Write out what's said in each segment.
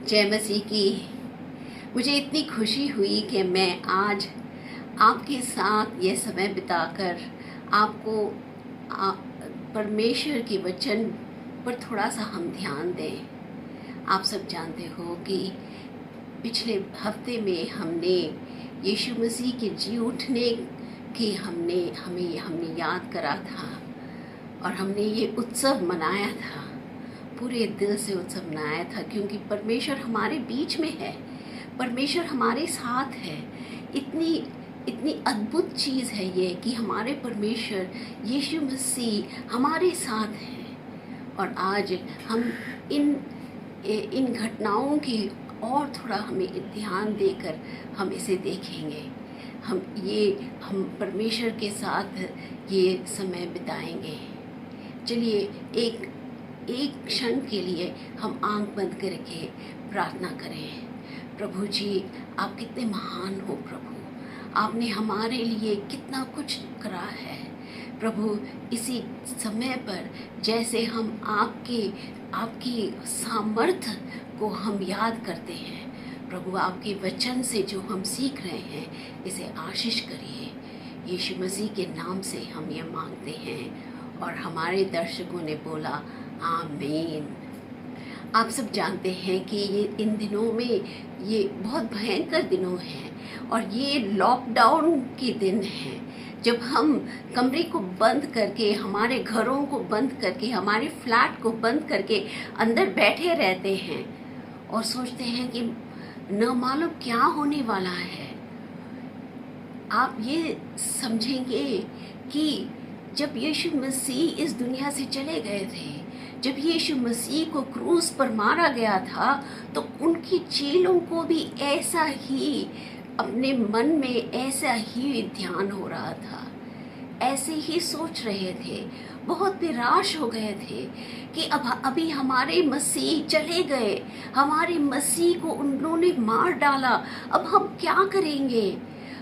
जय मसीह की। मुझे इतनी खुशी हुई कि मैं आज आपके साथ ये समय बिताकर आपको परमेश्वर के वचन पर थोड़ा सा हम ध्यान दें। आप सब जानते हो कि पिछले हफ्ते में हमने यीशु मसीह के जी उठने की हमने याद करा था और हमने ये उत्सव मनाया था, पूरे दिल से उत्सव मनाया था, क्योंकि परमेश्वर हमारे बीच में है, परमेश्वर हमारे साथ है। इतनी अद्भुत चीज़ है ये कि हमारे परमेश्वर यीशु मसीह हमारे साथ हैं। और आज हम इन घटनाओं की और थोड़ा हमें ध्यान देकर हम इसे देखेंगे। हम परमेश्वर के साथ ये समय बिताएंगे। चलिए एक क्षण के लिए हम आंख बंद करके प्रार्थना करें। प्रभु जी, आप कितने महान हो प्रभु, आपने हमारे लिए कितना कुछ करा है प्रभु। इसी समय पर जैसे हम आपकी सामर्थ्य को हम याद करते हैं प्रभु, आपके वचन से जो हम सीख रहे हैं इसे आशीष करिए। यीशु मसीह के नाम से हम ये मांगते हैं और हमारे दर्शकों ने बोला आमीन। आप सब जानते हैं कि ये इन दिनों में ये बहुत भयंकर दिनों हैं और ये लॉकडाउन के दिन हैं, जब हम कमरे को बंद करके, हमारे घरों को बंद करके, हमारे फ्लैट को बंद करके अंदर बैठे रहते हैं और सोचते हैं कि न मालूम क्या होने वाला है। आप ये समझेंगे कि जब यीशु मसीह इस दुनिया से चले गए थे, जब यीशु मसीह को क्रूस पर मारा गया था, तो उनकी चेलों को भी ऐसा ही अपने मन में ऐसा ही ध्यान हो रहा था, ऐसे ही सोच रहे थे, बहुत निराश हो गए थे कि अभी हमारे मसीह चले गए, हमारे मसीह को उन्होंने मार डाला, अब हम क्या करेंगे,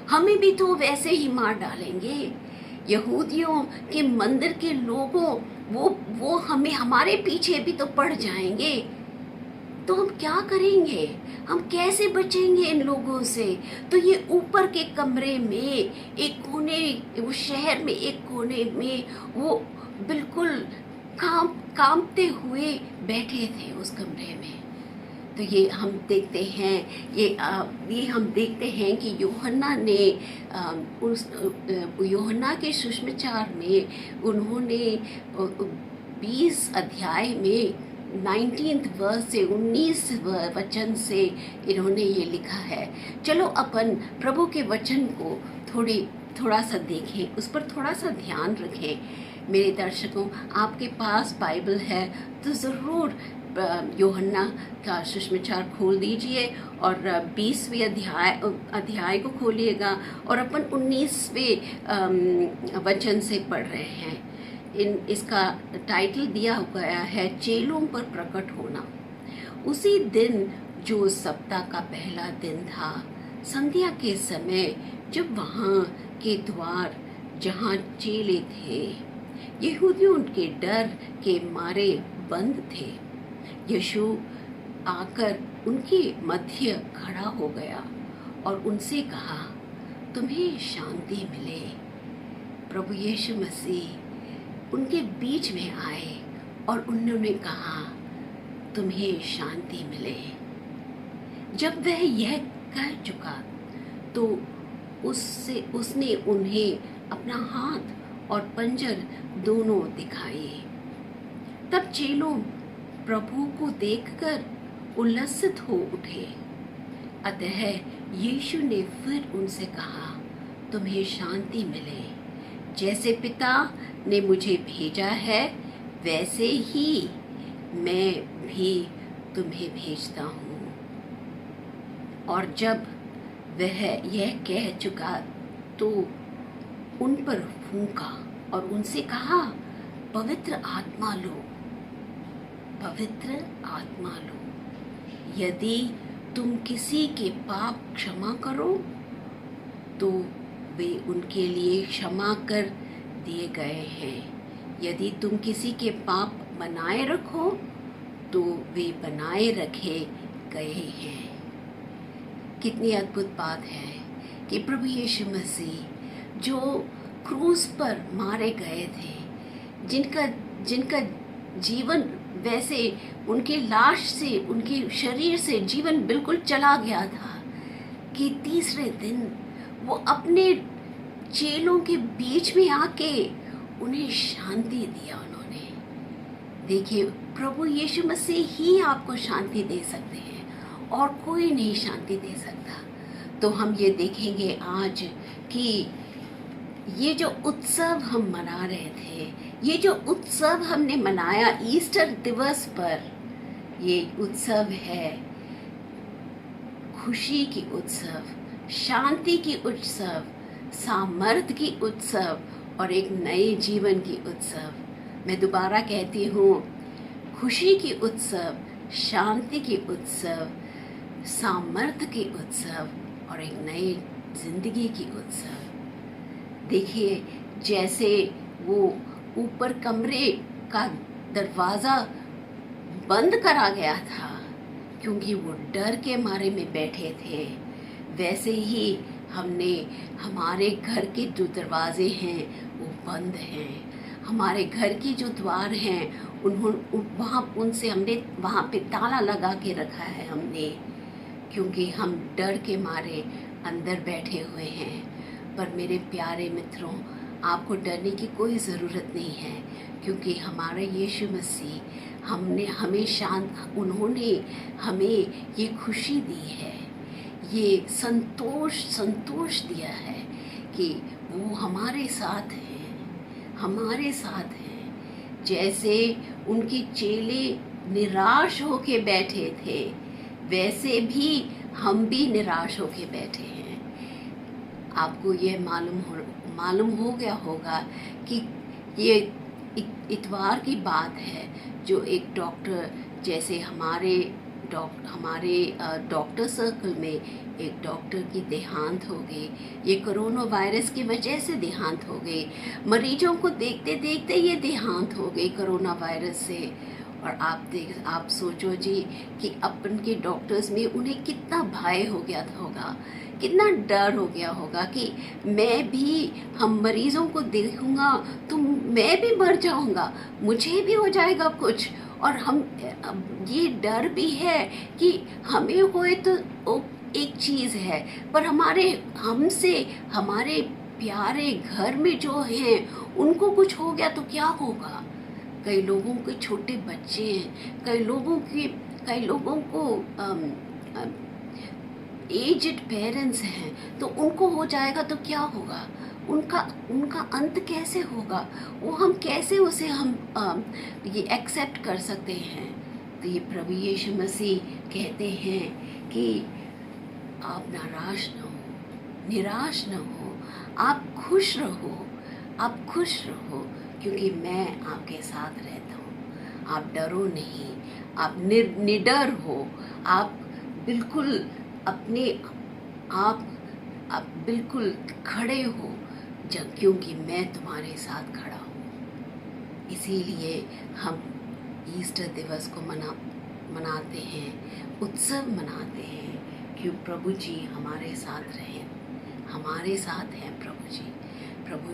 हमें भी तो वैसे ही मार डालेंगे। यहूदियों के मंदिर के लोगों वो हमारे पीछे भी तो पड़ जाएंगे, तो हम क्या करेंगे, हम कैसे बचेंगे इन लोगों से। तो ये ऊपर के कमरे में एक कोने, वो शहर में एक कोने में वो बिल्कुल कांपते हुए बैठे थे उस कमरे में। तो ये हम देखते हैं कि यूहन्ना ने यूहन्ना के सुसमाचार में उन्होंने 20 अध्याय में 19 वर्स से 19 वचन से इन्होंने ये लिखा है। चलो अपन प्रभु के वचन को थोड़ा सा देखें, उस पर थोड़ा सा ध्यान रखें। मेरे दर्शकों, आपके पास बाइबल है तो ज़रूर यूहन्ना का सुसमाचार खोल दीजिए और 20वें अध्याय को खोलिएगा और अपन 19वें वचन से पढ़ रहे हैं। इसका टाइटल दिया गया है चेलों पर प्रकट होना। उसी दिन जो सप्ताह का पहला दिन था, संध्या के समय, जब वहाँ के द्वार जहाँ चेले थे, यहूदियों के डर के मारे बंद थे, यीशु आकर उनके मध्य खड़ा हो गया और उनसे कहा, तुम्हें शांति मिले। प्रभु यीशु मसीह उनके बीच में आए और उन्होंने कहा, तुम्हें शांति मिले। जब वह यह कह चुका तो उसने उन्हें अपना हाथ और पंजर दोनों दिखाए। तब चेलों प्रभु को देखकर उल्लसित हो उठे। अतः यीशु ने फिर उनसे कहा, तुम्हें शांति मिले। जैसे पिता ने मुझे भेजा है, वैसे ही मैं भी तुम्हें भेजता हूँ। और जब वह यह कह चुका तो उन पर फूंका और उनसे कहा, पवित्र आत्मा लो, पवित्र आत्मा लो। यदि तुम किसी के पाप क्षमा करो तो वे उनके लिए क्षमा कर दिए गए हैं। यदि तुम किसी के पाप बनाए रखो तो वे बनाए रखे गए हैं। कितनी अद्भुत बात है कि प्रभु यीशु मसीह जो क्रूस पर मारे गए थे, जिनका जिनका जीवन वैसे उनके लाश से, उनके शरीर से जीवन बिल्कुल चला गया था, कि तीसरे दिन वो अपने चेलों के बीच में आके उन्हें शांति दिया उन्होंने। देखिए, प्रभु यीशु मसीह ही आपको शांति दे सकते हैं और कोई नहीं शांति दे सकता। तो हम ये देखेंगे आज कि ये जो उत्सव हम मना रहे थे, ये जो उत्सव हमने मनाया ईस्टर दिवस पर, ये उत्सव है खुशी की उत्सव, शांति की उत्सव, सामर्थ्य की उत्सव और एक नए जीवन की उत्सव। मैं दोबारा कहती हूँ, खुशी की उत्सव, शांति की उत्सव, सामर्थ्य की उत्सव और एक नए जिंदगी की उत्सव। देखिए, जैसे वो ऊपर कमरे का दरवाज़ा बंद करा गया था क्योंकि वो डर के मारे में बैठे थे, वैसे ही हमने हमारे घर के जो दरवाजे हैं वो बंद हैं। हमारे घर की जो द्वार हैं उनसे हमने वहाँ पे ताला लगा के रखा है हमने, क्योंकि हम डर के मारे अंदर बैठे हुए हैं। पर मेरे प्यारे मित्रों, आपको डरने की कोई ज़रूरत नहीं है, क्योंकि हमारा यीशु मसीह उन्होंने हमें ये खुशी दी है, ये संतोष दिया है कि वो हमारे साथ हैं। जैसे उनके चेले निराश होके बैठे थे, वैसे भी हम भी निराश होके बैठे हैं। आपको ये मालूम हो गया होगा कि ये इतवार की बात है, जो एक डॉक्टर, जैसे हमारे डॉक्टर सर्कल में एक डॉक्टर की देहांत हो गई। ये कोरोना वायरस की वजह से देहांत हो गई। मरीजों को देखते देखते ये देहांत हो गई कोरोना वायरस से। और आप सोचो जी कि अपन के डॉक्टर्स में उन्हें कितना भय हो गया होगा, कितना डर हो गया होगा कि मैं भी, हम मरीजों को देखूंगा तो मैं भी मर जाऊंगा, मुझे भी हो जाएगा कुछ। और ये डर भी है कि हमें होए तो एक चीज़ है, पर हमारे प्यारे घर में जो हैं उनको कुछ हो गया तो क्या होगा। कई लोगों के छोटे बच्चे हैं, कई लोगों को एज्ड पेरेंट्स हैं, तो उनको हो जाएगा तो क्या होगा, उनका अंत कैसे होगा, वो हम कैसे उसे ये एक्सेप्ट कर सकते हैं। तो ये प्रभु यीशु मसीह कहते हैं कि आप निराश न हो, आप खुश रहो, क्योंकि मैं आपके साथ रहता हूँ। आप डरो नहीं, आप निडर हो, आप बिल्कुल आप बिल्कुल खड़े हो, क्योंकि मैं तुम्हारे साथ खड़ा हूँ। इसीलिए हम ईस्टर दिवस को मनाते हैं, उत्सव मनाते हैं, कि प्रभु जी हमारे साथ रहें, हमारे साथ हैं प्रभु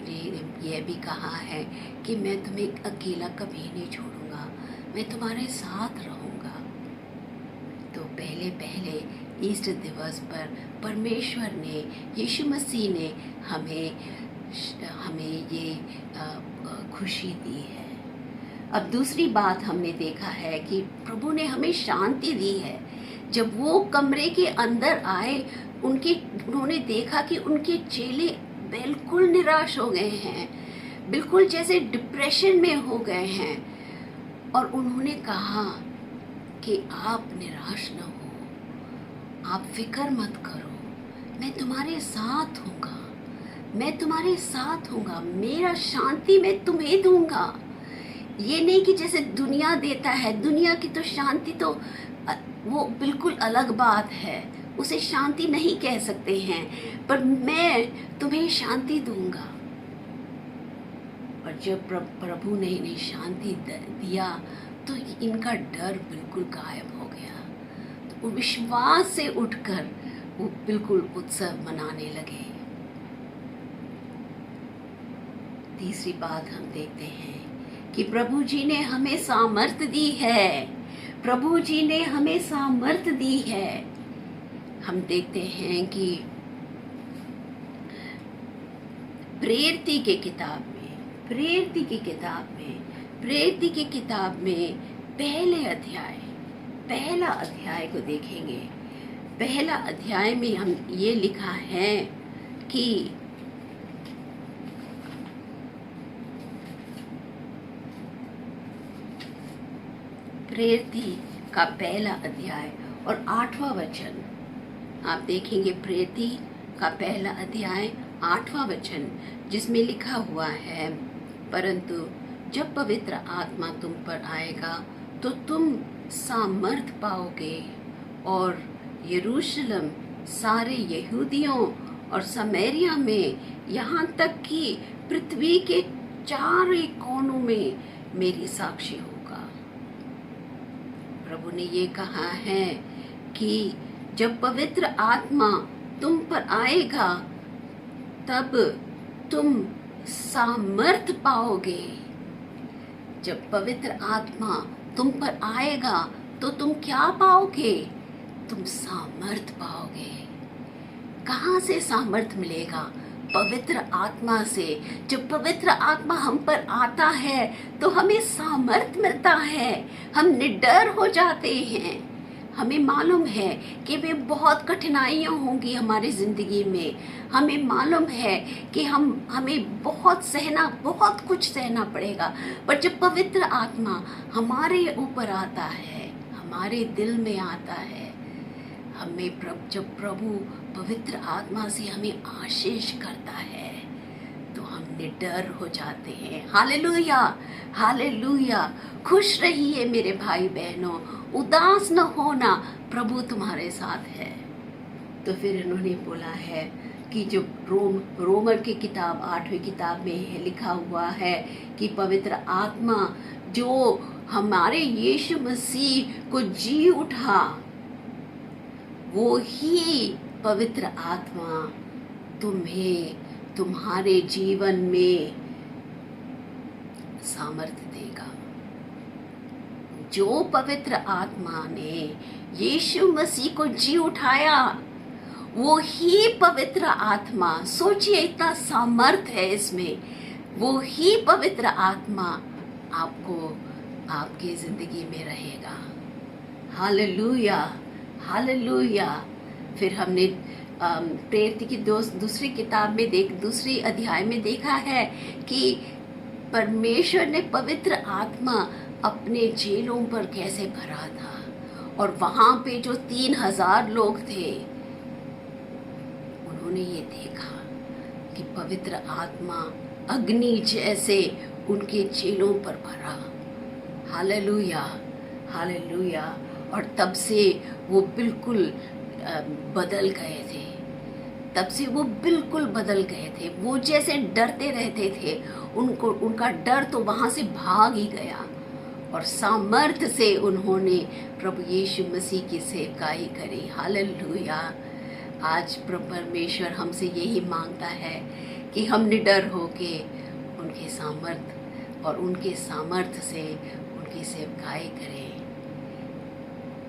जी ने यह भी कहा है कि मैं तुम्हें अकेला कभी नहीं छोड़ूंगा, मैं तुम्हारे साथ रहूँगा। तो पहले ईस्टर दिवस पर परमेश्वर ने, यीशु मसीह ने हमें ये खुशी दी है। अब दूसरी बात हमने देखा है कि प्रभु ने हमें शांति दी है। जब वो कमरे के अंदर आए, उन्होंने देखा कि उनके चेले बिल्कुल निराश हो गए हैं, बिल्कुल जैसे डिप्रेशन में हो गए हैं, और उन्होंने कहा कि आप निराश न हो, आप फिक्र मत करो, मैं तुम्हारे साथ हूँगा, मेरा शांति मैं तुम्हें दूंगा। ये नहीं कि जैसे दुनिया देता है, दुनिया की तो शांति तो वो बिल्कुल अलग बात है, उसे शांति नहीं कह सकते हैं, पर मैं तुम्हें शांति दूंगा। और जब प्रभु ने इन्हें शांति दिया तो इनका डर बिल्कुल गायब हो गया। तो वो विश्वास से उठकर वो बिल्कुल उत्सव मनाने लगे। तीसरी बात हम देखते हैं कि प्रभु जी ने हमें सामर्थ्य दी है। प्रभु जी ने हमें सामर्थ्य दी है। हम देखते हैं कि प्रेरित की किताब में पहला अध्याय को देखेंगे। पहला अध्याय में हम ये लिखा है कि प्रेरित का पहला अध्याय और 8वां वचन आप देखेंगे। प्रेरित का पहला अध्याय 8वां वचन, जिसमें लिखा हुआ है, परंतु जब पवित्र आत्मा तुम पर आएगा तो तुम सामर्थ पाओगे और यरूशलेम, सारे यहूदियों और समरिया में, यहाँ तक कि पृथ्वी के चारों कोनों में मेरी साक्षी होगा। प्रभु ने ये कहा है कि जब पवित्र आत्मा तुम पर आएगा तब तुम सामर्थ पाओगे। जब पवित्र आत्मा तुम पर आएगा तो तुम क्या पाओगे? तुम सामर्थ पाओगे। कहाँ से सामर्थ मिलेगा? पवित्र आत्मा से। जब पवित्र आत्मा हम पर आता है तो हमें सामर्थ मिलता है, हम निडर हो जाते हैं। हमें मालूम है कि वे बहुत कठिनाइयाँ होंगी हमारी ज़िंदगी में। हमें मालूम है कि हमें बहुत कुछ सहना पड़ेगा, पर जब पवित्र आत्मा हमारे ऊपर आता है, हमारे दिल में आता है, जब प्रभु पवित्र आत्मा से हमें आशीष करता है तो हम निडर हो जाते हैं। Hallelujah, hallelujah. खुश रहिए मेरे भाई बहनों, उदास न होना, प्रभु तुम्हारे साथ है। तो फिर इन्होंने बोला है कि जो रोमर की किताब 8वीं किताब में लिखा हुआ है कि पवित्र आत्मा जो हमारे यीशु मसीह को जी उठा, वो ही पवित्र आत्मा तुम्हें तुम्हारे जीवन में सामर्थ्य देगा। जो पवित्र आत्मा ने यीशु मसीह को जी उठाया, वो ही पवित्र आत्मा, सोचिए इतना सामर्थ है इसमें, वो ही पवित्र आत्मा आपके जिंदगी में रहेगा। Hallelujah, hallelujah. फिर हमने प्रेरित की दूसरी किताब में दूसरी अध्याय में देखा है कि परमेश्वर ने पवित्र आत्मा अपने जेलों पर कैसे भरा था, और वहाँ पे जो 3000 लोग थे उन्होंने ये देखा कि पवित्र आत्मा अग्नि जैसे उनके जेलों पर भरा। Hallelujah, hallelujah. और तब से वो बिल्कुल बदल गए थे, बदल गए थे। वो जैसे डरते रहते थे, उनका डर तो वहाँ से भाग ही गया, और सामर्थ्य से उन्होंने प्रभु यीशु मसीह की सेवकाई करी। हालेलुया। आज प्रभु परमेश्वर हमसे यही मांगता है कि हम निडर होके उनके सामर्थ्य से उनकी सेवकाई करें।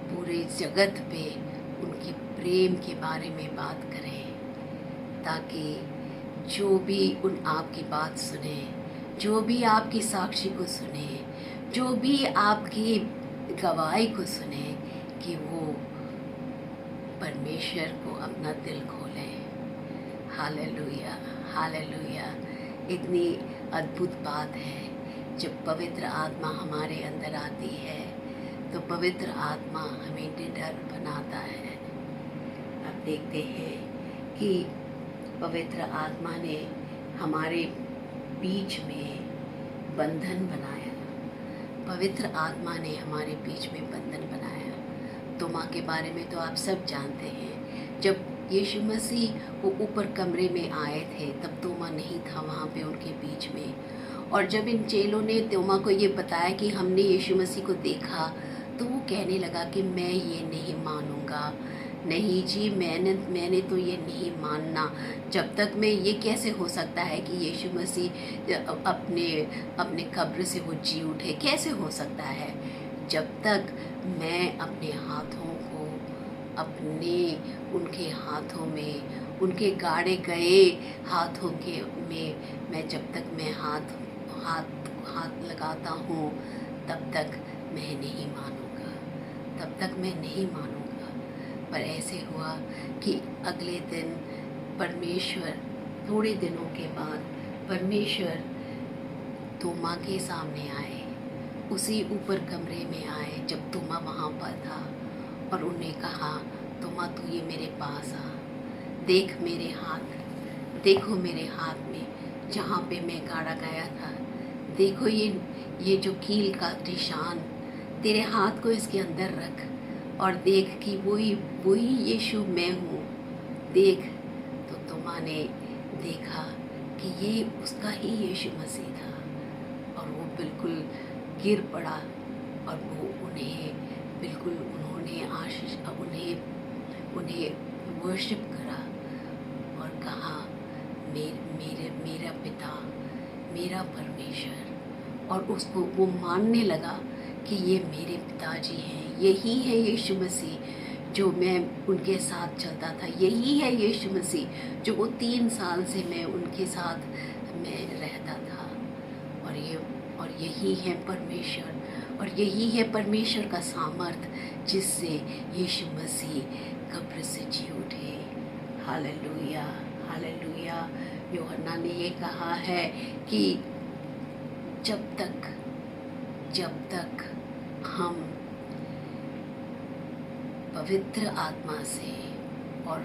पूरे जगत पे उनकी प्रेम के बारे में बात करें, ताकि जो भी आपकी बात सुने, जो भी आपकी साक्षी को सुने, जो भी आपकी गवाही को सुने, कि वो परमेश्वर को अपना दिल खोले। Hallelujah, hallelujah. इतनी अद्भुत बात है जब पवित्र आत्मा हमारे अंदर आती है तो पवित्र आत्मा हमें निडर बनाता है। अब देखते हैं कि पवित्र आत्मा ने हमारे बीच में बंधन बनाया। पवित्र आत्मा ने हमारे बीच में बंधन बनाया। तोमा के बारे में तो आप सब जानते हैं। जब यीशु मसीह वो ऊपर कमरे में आए थे तब तोमा नहीं था वहाँ पे उनके बीच में, और जब इन चेलों ने तोमा को ये बताया कि हमने यीशु मसीह को देखा, तो वो कहने लगा कि मैं ये नहीं मानूंगा। मानूंगा। नहीं जी, मैंने तो ये नहीं मानना। जब तक मैं, ये कैसे हो सकता है कि यीशु मसीह अपने अपने कब्र से वो जी उठे, कैसे हो सकता है? जब तक मैं अपने हाथों को अपने उनके हाथों में, उनके गाड़े गए हाथों के में मैं जब तक मैं हाथ हाथ हाथ लगाता हूँ, तब तक मैं नहीं मानूंगा, तब तक मैं नहीं मानूंगा। पर ऐसे हुआ कि अगले दिन परमेश्वर, थोड़े दिनों के बाद परमेश्वर तोमा के सामने आए, उसी ऊपर कमरे में आए जब तोमा वहाँ पर था, और उन्हें कहा, तोमा तू ये मेरे पास आ, देख मेरे हाथ, देखो मेरे हाथ में जहाँ पे मैं गाड़ा गया था, देखो ये जो कील का निशान, तेरे हाथ को इसके अंदर रख और देख कि वही यीशु मैं हूँ, देख। तो तोमा ने देखा कि ये उसका ही यीशु मसीह था, और वो बिल्कुल गिर पड़ा, और वो उन्होंने आशीष, उन्हें वर्शिप करा और कहा, मेरा पिता, मेरा परमेश्वर। और उसको वो मानने लगा कि ये मेरे पिताजी हैं, यही है यीशु मसीह जो मैं उनके साथ चलता था, यही है यीशु मसीह जो वो 3 साल से मैं उनके साथ मैं रहता था। और यही है परमेश्वर, और यही है परमेश्वर का सामर्थ जिससे यीशु मसीह कब्र से जी उठे। Hallelujah, hallelujah. यूहन्ना ने ये कहा है कि जब तक हम पवित्र आत्मा से और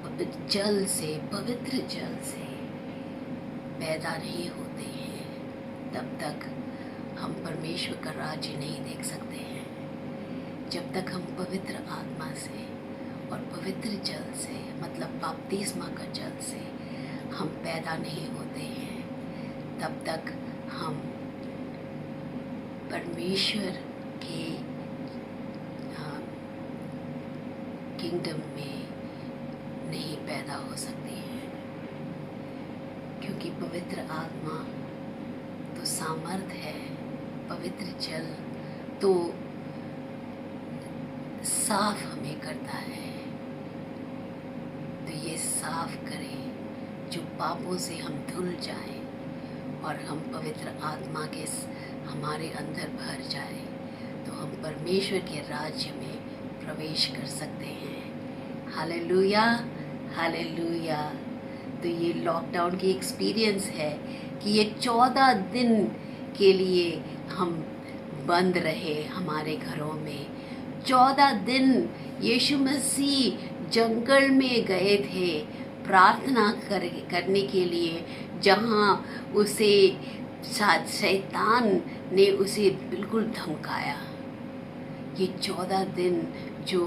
पवित्र जल से पैदा नहीं होते हैं, तब तक हम परमेश्वर का राज्य नहीं देख सकते हैं। जब तक हम पवित्र आत्मा से और पवित्र जल से, मतलब बपतिस्मा का जल से हम पैदा नहीं होते हैं, तब तक हम परमेश्वर के किंगडम में नहीं पैदा हो सकते हैं। क्योंकि पवित्र आत्मा तो सामर्थ है, पवित्र जल तो साफ हमें करता है। तो ये साफ करे जो पापों से हम धुल जाएं और हम पवित्र आत्मा के हमारे अंदर भर जाए, तो हम परमेश्वर के राज्य में प्रवेश कर सकते हैं। Hallelujah, hallelujah. तो ये लॉकडाउन की एक्सपीरियंस है कि ये 14 दिन के लिए हम बंद रहे हमारे घरों में। 14 दिन यीशु मसीह जंगल में गए थे प्रार्थना करने के लिए, जहाँ उसे शैतान ने उसे बिल्कुल धमकाया। ये 14 दिन जो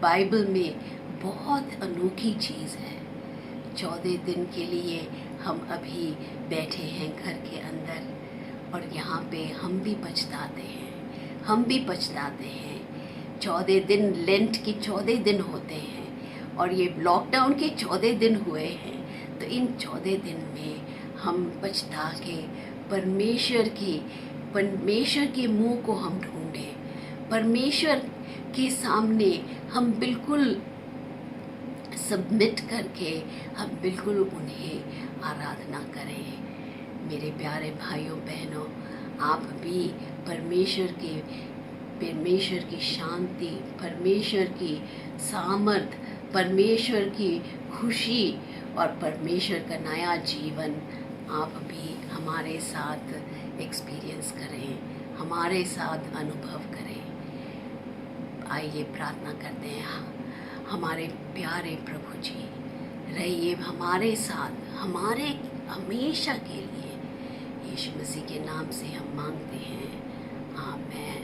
बाइबल में बहुत अनोखी चीज़ है। 14 दिन के लिए हम अभी बैठे हैं घर के अंदर, और यहाँ पे हम भी पछताते हैं। 14 दिन लेंट के 14 दिन होते हैं, और ये लॉकडाउन के 14 दिन हुए हैं। तो इन 14 दिन में हम पछता के परमेश्वर के मुंह को हम ढूंढें, परमेश्वर के सामने हम बिल्कुल सबमिट करके हम बिल्कुल उन्हें आराधना करें। मेरे प्यारे भाइयों बहनों, आप भी परमेश्वर की शांति, परमेश्वर की सामर्थ, परमेश्वर की खुशी और परमेश्वर का नया जीवन आप भी हमारे साथ एक्सपीरियंस करें, हमारे साथ अनुभव करें। आइए प्रार्थना करते हैं। हमारे प्यारे प्रभु जी, रहिए हमारे साथ, हमारे हमेशा के लिए। यीशु मसीह के नाम से हम मांगते हैं, आमीन।